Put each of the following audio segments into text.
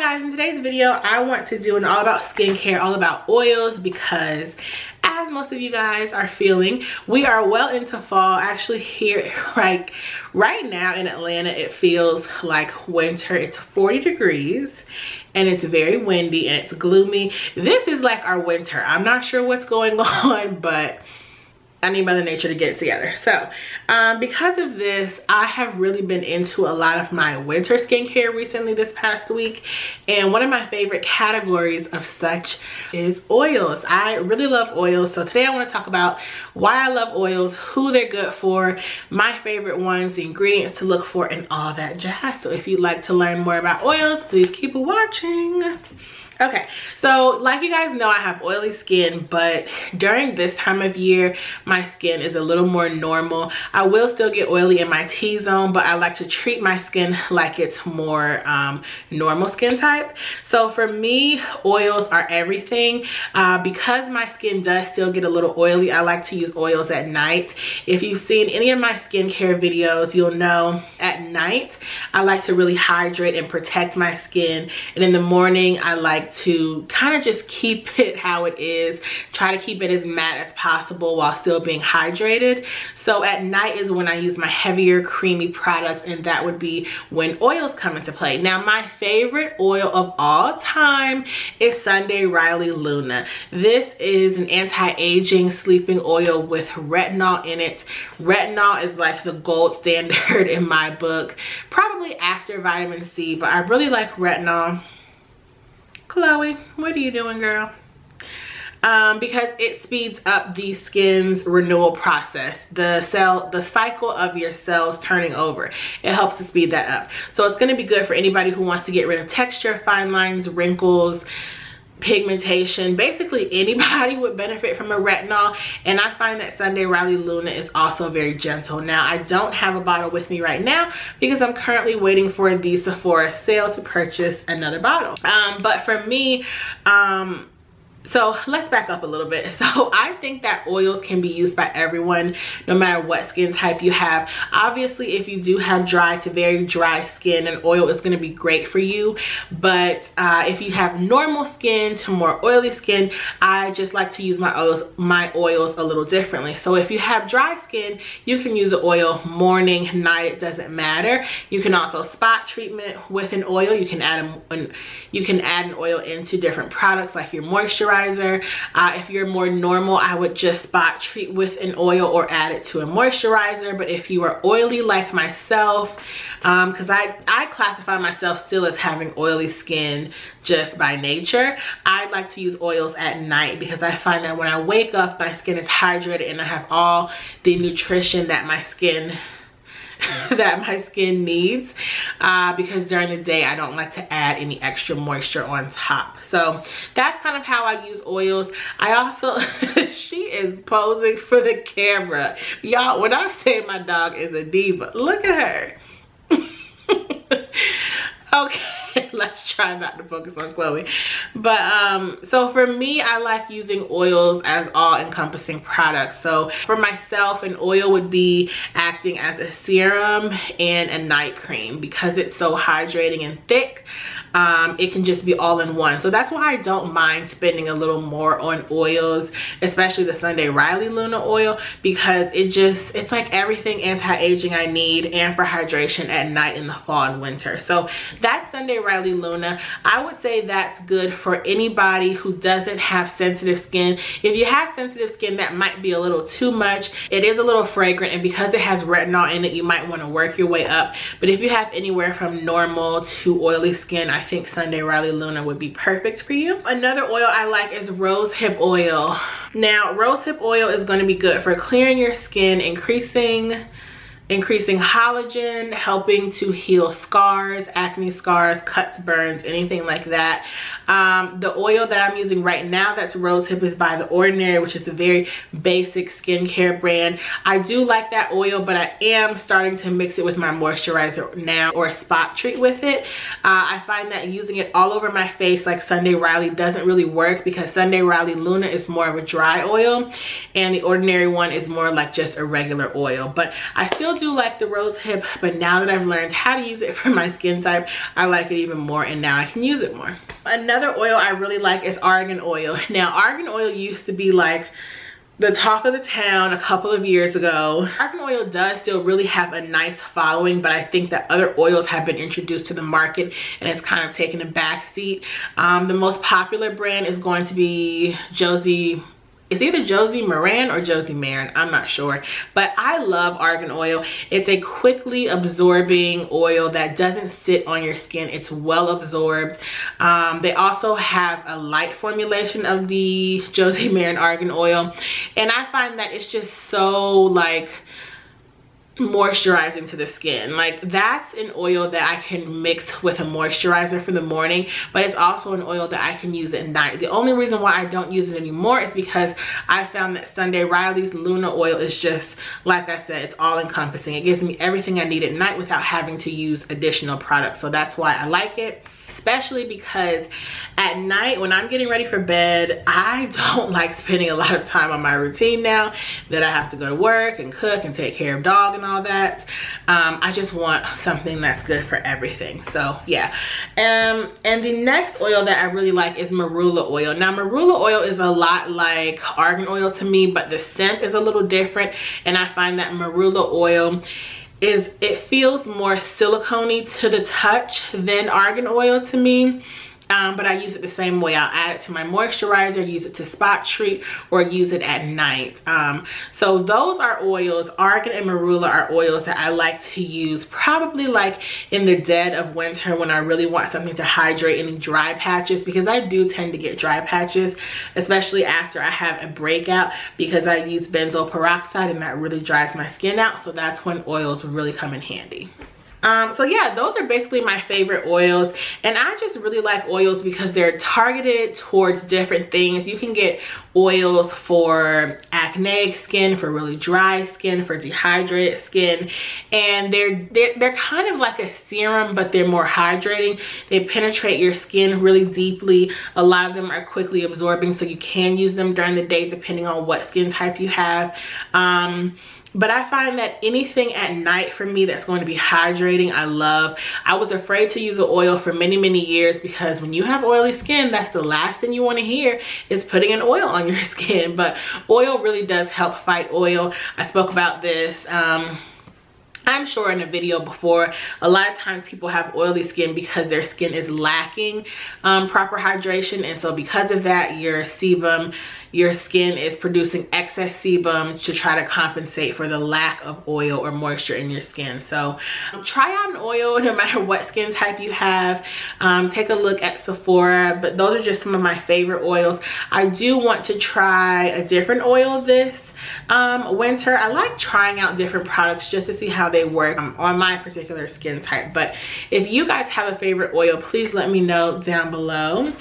guys, in today's video I want to do an all about skincare, all about oils, because as most of you guys are feeling, we are well into fall. Actually here right now in Atlanta it feels like winter. It's 40 degrees and it's very windy and it's gloomy. This is like our winter. I'm not sure what's going on, but I need Mother Nature to get it together. So because of this, I have really been into a lot of my winter skincare recently this past week, and one of my favorite categories of such is oils. I really love oils, so today I want to talk about why I love oils, who they're good for, my favorite ones, the ingredients to look for, and all that jazz. So if you'd like to learn more about oils, please keep watching. Okay, so like you guys know, I have oily skin, but during this time of year my skin is a little more normal. I will still get oily in my T-zone, but I like to treat my skin like it's more normal skin type. So for me, oils are everything. Because my skin does still get a little oily, I like to use oils at night. If you've seen any of my skincare videos, you'll know at night I like to really hydrate and protect my skin, and in the morning I like to kind of just keep it how it is, try to keep it as matte as possible while still being hydrated. So at night is when I use my heavier creamy products, and that would be when oils come into play. Now my favorite oil of all time is Sunday Riley Luna. This is an anti-aging sleeping oil with retinol in it. Retinol is like the gold standard in my book, probably after vitamin C, but I really like retinol. Chloe, what are you doing, girl? Because it speeds up the skin's renewal process, the cycle of your cells turning over. It helps to speed that up. So it's going to be good for anybody who wants to get rid of texture, fine lines, wrinkles, pigmentation. Basically anybody would benefit from a retinol, and I find that Sunday Riley Luna is also very gentle. Now I don't have a bottle with me right now because I'm currently waiting for the Sephora sale to purchase another bottle. But for me, so let's back up a little bit. So I think that oils can be used by everyone, no matter what skin type you have. Obviously, if you do have dry to very dry skin, an oil is going to be great for you. But if you have normal skin to more oily skin, I just like to use my oils a little differently. So if you have dry skin, you can use the oil morning, night, it doesn't matter. You can also spot treatment with an oil. You can add an oil into different products like your moisturizer. If you're more normal, I would just spot treat with an oil or add it to a moisturizer. But if you are oily like myself, because I classify myself still as having oily skin just by nature, I like to use oils at night because I find that when I wake up, my skin is hydrated and I have all the nutrition that my skin needs, because during the day I don't like to add any extra moisture on top. So that's kind of how I use oils. I also she is posing for the camera, y'all. When I say my dog is a diva, look at her. Okay, let's try not to focus on Chloe. But so for me, I like using oils as all-encompassing products. So for myself, an oil would be acting as a serum and a night cream because it's so hydrating and thick. It can just be all in one. So that's why I don't mind spending a little more on oils, especially the Sunday Riley Luna oil, because it's like everything anti-aging I need and for hydration at night in the fall and winter. So that's Sunday Riley Luna. I would say that's good for anybody who doesn't have sensitive skin. If you have sensitive skin, that might be a little too much. It is a little fragrant, and because it has retinol in it, you might want to work your way up. But if you have anywhere from normal to oily skin, I think Sunday Riley Luna would be perfect for you. Another oil I like is rosehip oil. Now rosehip oil is going to be good for clearing your skin, increasing collagen, helping to heal scars, acne scars, cuts, burns, anything like that. The oil that I'm using right now that's rosehip is by The Ordinary, which is a very basic skincare brand. I do like that oil, but I am starting to mix it with my moisturizer now, or spot treat with it. I find that using it all over my face like Sunday Riley doesn't really work, because Sunday Riley Luna is more of a dry oil and The Ordinary one is more like just a regular oil. But I still still do like the rose hip, but now that I've learned how to use it for my skin type, I like it even more, and now I can use it more. Another oil I really like is Argan oil. Now, Argan oil used to be like the talk of the town a couple of years ago. Argan oil does still really have a nice following, but I think that other oils have been introduced to the market and it's kind of taken a back seat. The most popular brand is going to be Josie. It's either Josie Maran or Josie Maran, I'm not sure. But I love Argan oil. It's a quickly absorbing oil that doesn't sit on your skin. It's well absorbed. They also have a light formulation of the Josie Maran Argan oil. And I find that it's just so like moisturizing to the skin. Like, that's an oil that I can mix with a moisturizer for the morning, but it's also an oil that I can use at night. The only reason why I don't use it anymore is because I found that Sunday Riley's Luna oil is just, like I said, it's all encompassing. It gives me everything I need at night without having to use additional products. So that's why I like it. Especially because at night when I'm getting ready for bed, I don't like spending a lot of time on my routine now that I have to go to work and cook and take care of dog and all that. I just want something that's good for everything. So yeah. And the next oil that I really like is Marula oil. Now, Marula oil is a lot like Argan oil to me, but the scent is a little different. And I find that Marula oil it feels more silicone-y to the touch than Argan oil to me. But I use it the same way. I'll add it to my moisturizer, use it to spot treat, or use it at night. So those are oils. Argan and Marula are oils that I like to use probably like in the dead of winter when I really want something to hydrate any dry patches, because I do tend to get dry patches, especially after I have a breakout, because I use benzoyl peroxide and that really dries my skin out. So that's when oils really come in handy. So yeah, those are basically my favorite oils, and I just really like oils because they're targeted towards different things. You can get oils for acne skin, for really dry skin, for dehydrated skin, and they're kind of like a serum, but they're more hydrating. They penetrate your skin really deeply. A lot of them are quickly absorbing, so you can use them during the day depending on what skin type you have. But I find that anything at night for me that's going to be hydrating, I love. I was afraid to use an oil for many, many years because when you have oily skin, that's the last thing you want to hear is putting an oil on your skin. But oil really does help fight oil. I spoke about this I'm sure in a video before. A lot of times people have oily skin because their skin is lacking proper hydration, and so because of that, your skin is producing excess sebum to try to compensate for the lack of oil or moisture in your skin. So try out an oil no matter what skin type you have. Take a look at Sephora, but those are just some of my favorite oils. I do want to try a different oil this winter. I like trying out different products just to see how they work on my particular skin type. But if you guys have a favorite oil, please let me know down below.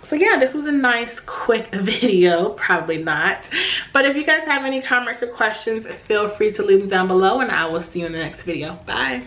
So yeah, this was a nice quick video. Probably not, but if you guys have any comments or questions, feel free to leave them down below, and I will see you in the next video. Bye.